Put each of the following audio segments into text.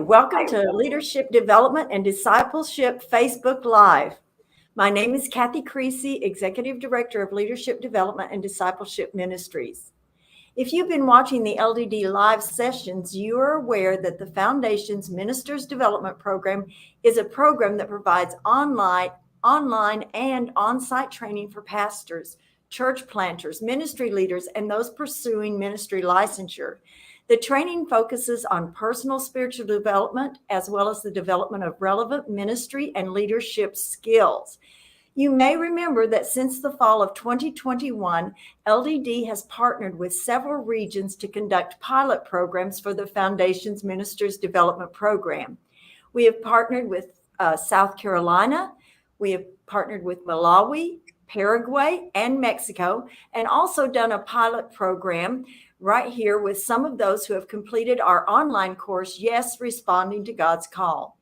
Welcome to Leadership Development and Discipleship Facebook Live. My name is Kathy Creasy, Executive Director of Leadership Development and Discipleship Ministries. If you've been watching the LDD live sessions, you are aware that the Foundation's Ministers Development Program is a program that provides online and on-site training for pastors, church planters, ministry leaders, and those pursuing ministry licensure. The training focuses on personal spiritual development as well as the development of relevant ministry and leadership skills. You may remember that since the fall of 2021, LDD has partnered with several regions to conduct pilot programs for the Foundation's Ministers Development Program. We have partnered with South Carolina, we have partnered with Malawi, Paraguay, and Mexico, and also done a pilot program right here with some of those who have completed our online course, Yes, Responding to God's Call.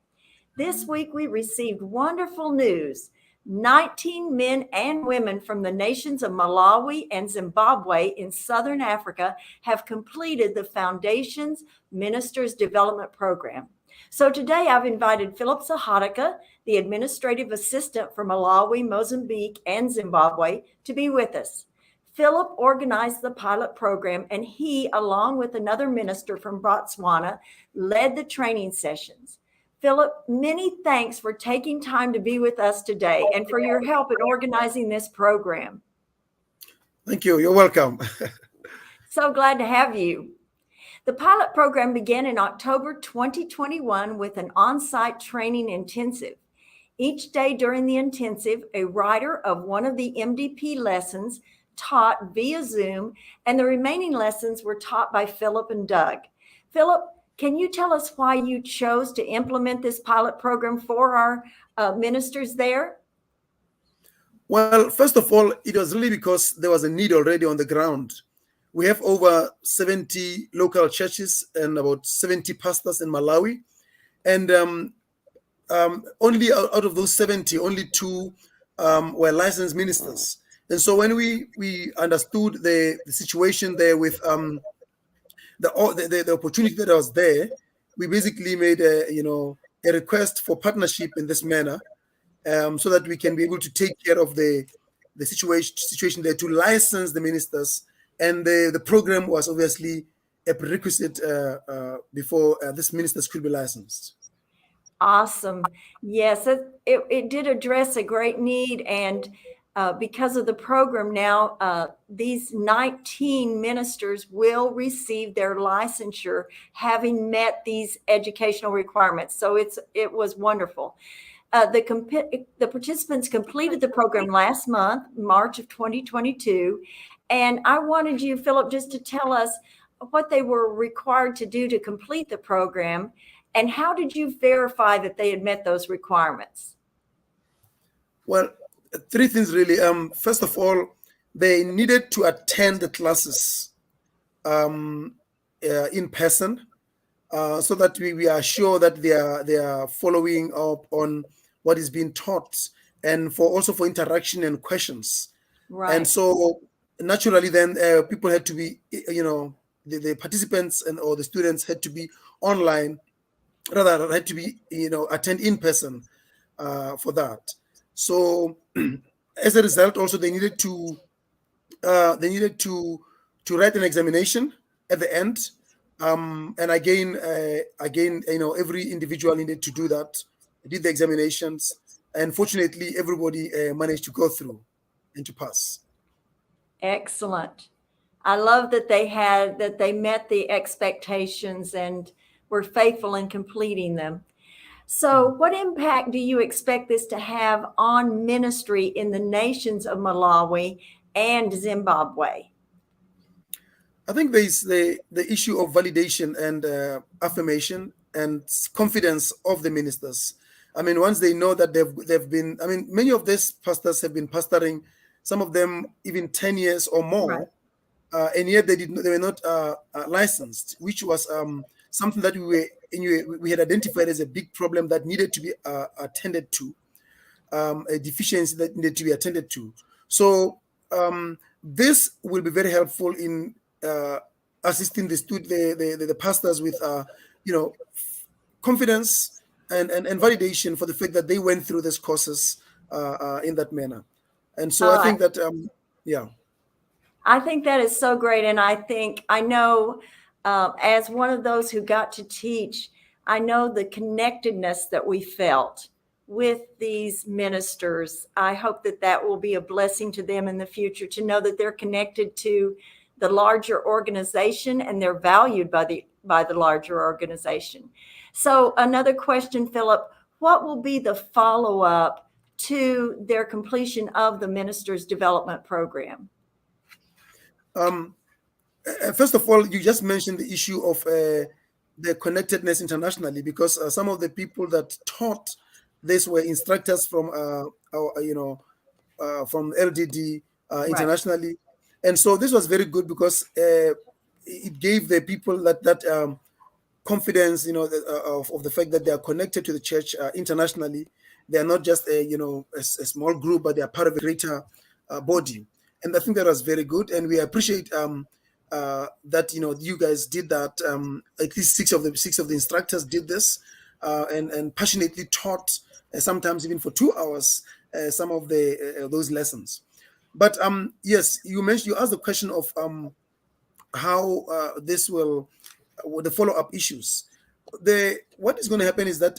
This week, we received wonderful news. 19 men and women from the nations of Malawi and Zimbabwe in Southern Africa have completed the Foundation's Ministers Development Program. So today I've invited Philip Zahatka, the administrative assistant for Malawi, Mozambique, and Zimbabwe, to be with us. Philip organized the pilot program, and he, along with another minister from Botswana, led the training sessions. Philip, many thanks for taking time to be with us today and for your help in organizing this program. Thank you. You're welcome. So glad to have you. The pilot program began in October 2021 with an on-site training intensive. Each day during the intensive, a writer of one of the MDP lessons taught via Zoom, and the remaining lessons were taught by Philip and Doug. Philip, can you tell us why you chose to implement this pilot program for our ministers there? Well, first of all, it was really because there was a need already on the ground. We have over 70 local churches and about 70 pastors in Malawi. And only out of those 70, only 2 were licensed ministers. And so when we understood the situation there with the opportunity that was there, we basically made a request for partnership in this manner, so that we can be able to take care of the situation there to license the ministers. And the program was obviously a prerequisite before these ministers could be licensed. Awesome. Yes, it did address a great need, and because of the program now, these 19 ministers will receive their licensure having met these educational requirements. So it was wonderful. The participants completed the program last month, March of 2022. And I wanted you, Philip, just to tell us what they were required to do to complete the program, and how did you verify that they had met those requirements? Well, 3 things really. First of all, they needed to attend the classes in person, so that we are sure that they are following up on what is being taught, and also for interaction and questions. Right. And so naturally, then people had to be, the participants or the students had to be online, rather had to be, attend in person for that. So as a result, also they needed to write an examination at the end, and again, every individual needed to do that. They did the examinations, and fortunately, everybody managed to go through and to pass. Excellent. I love that they met the expectations and were faithful in completing them. So what impact do you expect this to have on ministry in the nations of Malawi and Zimbabwe? I think there's the issue of validation and affirmation and confidence of the ministers. I mean, once they know that they've been, many of these pastors have been pastoring, some of them even 10 years or more, right. And yet they were not licensed, which was something that we had identified as a big problem that needed to be attended to, a deficiency that needed to be attended to. So this will be very helpful in assisting the pastors with confidence and validation for the fact that they went through these courses in that manner. And so I think that, yeah. I think that is so great. And I know as one of those who got to teach, I know the connectedness that we felt with these ministers. I hope that that will be a blessing to them in the future, to know that they're connected to the larger organization and they're valued by the larger organization. So another question, Philip, what will be the follow-up to their completion of the Ministers Development Program? First of all, you just mentioned the issue of the connectedness internationally, because some of the people that taught this were instructors from from LDD internationally, and so this was very good because it gave the people that confidence, of the fact that they are connected to the church internationally. They are not just a small group, but they are part of a greater body, and I think that was very good, and we appreciate that you guys did that. At least six of the instructors did this and passionately taught, sometimes even for 2 hours, some of those lessons. But yes, you asked the question of how this will the follow-up issues. What is going to happen is that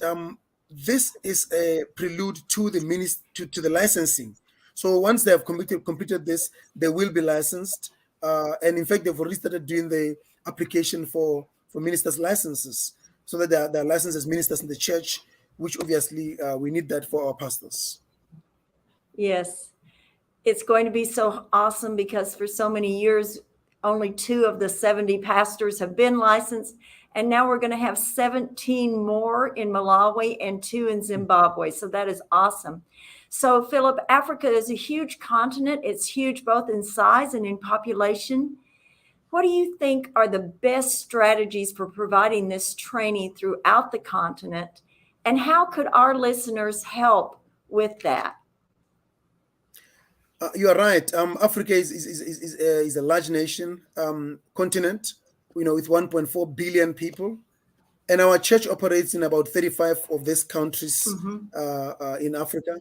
this is a prelude to the licensing. So once they have completed this, they will be licensed. And in fact, they've already started doing the application for ministers' licenses, so that they are licensed as ministers in the church, which obviously we need that for our pastors. Yes, it's going to be so awesome because for so many years, only 2 of the 70 pastors have been licensed. And now we're going to have 17 more in Malawi and 2 in Zimbabwe. So that is awesome. So, Philip, Africa is a huge continent. It's huge both in size and in population. What do you think are the best strategies for providing this training throughout the continent? And how could our listeners help with that? You are right. Africa is a large nation, continent, with 1.4 billion people. And our church operates in about 35 of these countries in Africa.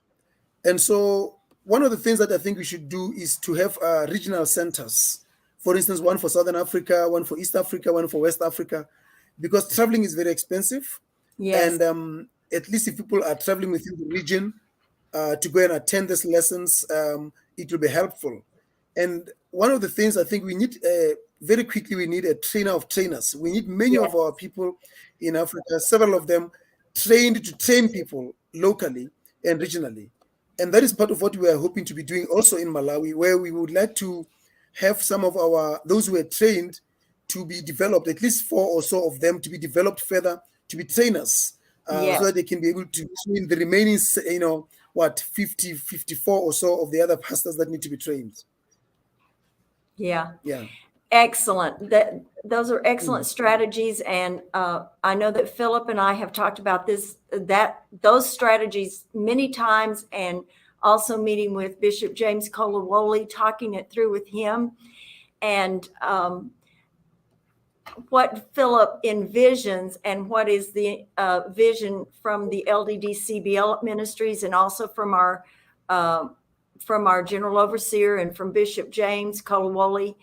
And so one of the things that I think we should do is to have regional centers. For instance, one for Southern Africa, one for East Africa, one for West Africa, because traveling is very expensive. Yes. And at least if people are traveling within the region to go and attend these lessons, it will be helpful. And one of the things I think we need very quickly, we need a trainer of trainers. We need many of our people in Africa, several of them trained to train people locally and regionally. And that is part of what we are hoping to be doing also in Malawi, where we would like to have some of those who are trained to be developed, at least 4 or so of them to be developed further, to be trainers, so that they can be able to train the remaining, 50, 54 or so of the other pastors that need to be trained. Yeah. Yeah. Excellent. Those are excellent strategies. And I know that Philip and I have talked about those strategies many times, and also meeting with Bishop James Kolawole, talking it through with him. And what Philip envisions and what is the vision from the LDD CBL ministries, and also from our general overseer and from Bishop James Kolawole,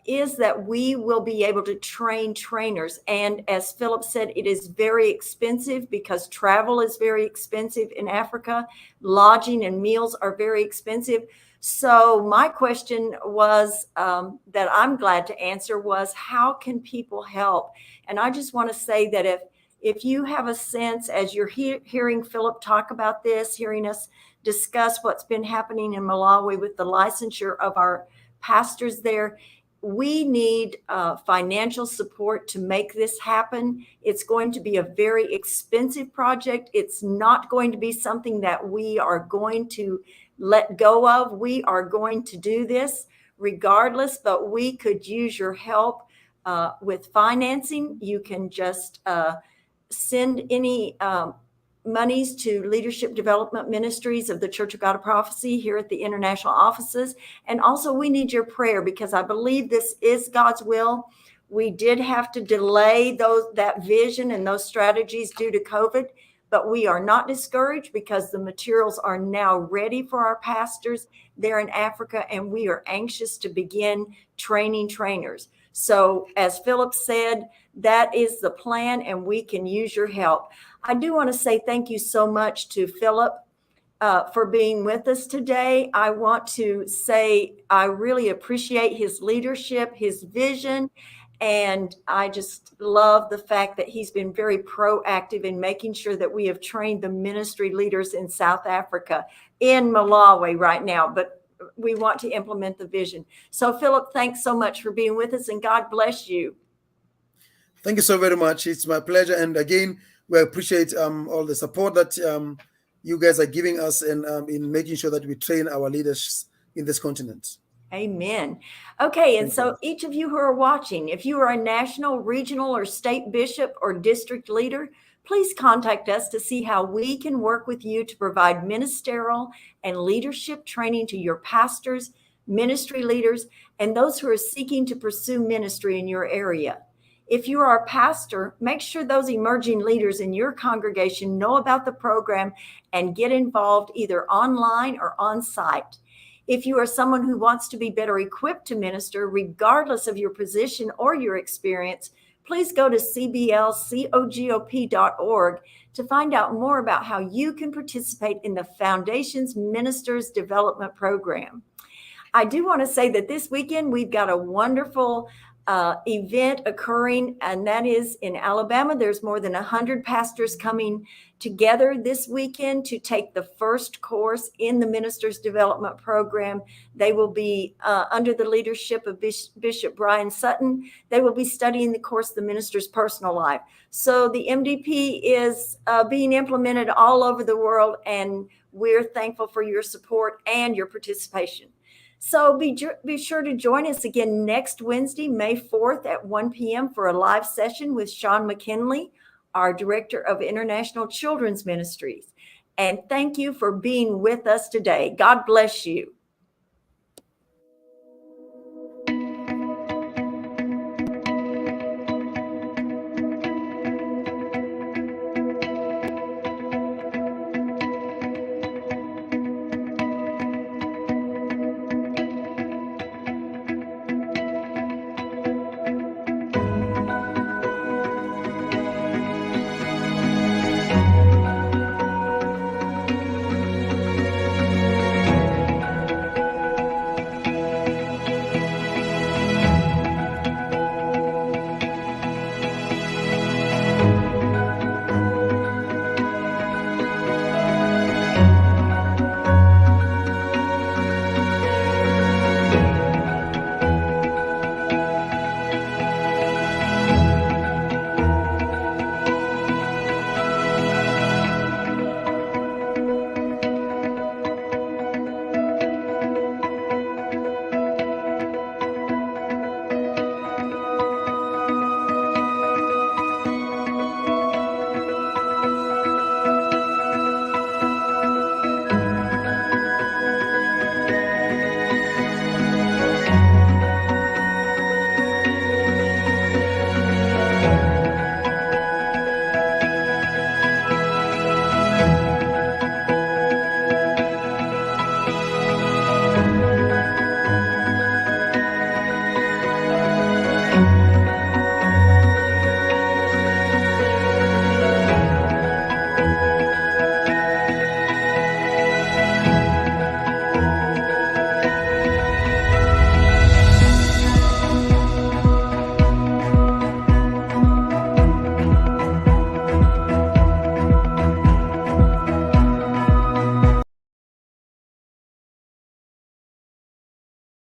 is that we will be able to train trainers. And as Philip said, it is very expensive because travel is very expensive in Africa. Lodging and meals are very expensive. So my question was, that I'm glad to answer, was how can people help? And I just want to say that if you have a sense, as you're hearing Philip talk about this, hearing us discuss what's been happening in Malawi with the licensure of our pastors there, we need financial support to make this happen. It's going to be a very expensive project. It's not going to be something that we are going to let go of. We are going to do this regardless, but we could use your help with financing. You can just send any monies to Leadership Development Ministries of the Church of God of Prophecy here at the international offices. And also we need your prayer, because I believe this is God's will. We did have to delay that vision and those strategies due to COVID, but we are not discouraged because the materials are now ready for our pastors there in Africa, and we are anxious to begin training trainers. So as Philip said, that is the plan, and we can use your help. I do want to say thank you so much to Philip for being with us today. I want to say I really appreciate his leadership, his vision, and I just love the fact that he's been very proactive in making sure that we have trained the ministry leaders in South Africa, in Malawi right now, but we want to implement the vision. So Philip, thanks so much for being with us, and God bless you. Thank you so very much. It's my pleasure. And again, we appreciate all the support that you guys are giving us and in making sure that we train our leaders in this continent. Amen. Okay, and so each of you who are watching, if you are a national, regional, or state bishop or district leader, please contact us to see how we can work with you to provide ministerial and leadership training to your pastors, ministry leaders, and those who are seeking to pursue ministry in your area. If you are a pastor, make sure those emerging leaders in your congregation know about the program and get involved either online or on site. If you are someone who wants to be better equipped to minister, regardless of your position or your experience, please go to cblcogop.org to find out more about how you can participate in the Foundation's Ministers Development Program. I do want to say that this weekend we've got a wonderful event occurring, and that is in Alabama. There's more than 100 pastors coming together this weekend to take the first course in the Ministers Development Program. They will be under the leadership of Bishop Brian Sutton. They will be studying the course, The Minister's Personal Life. So the MDP is being implemented all over the world, and we're thankful for your support and your participation. So be sure to join us again next Wednesday, May 4th at 1 p.m. for a live session with Sean McKinley, our Director of International Children's Ministries. And thank you for being with us today. God bless you.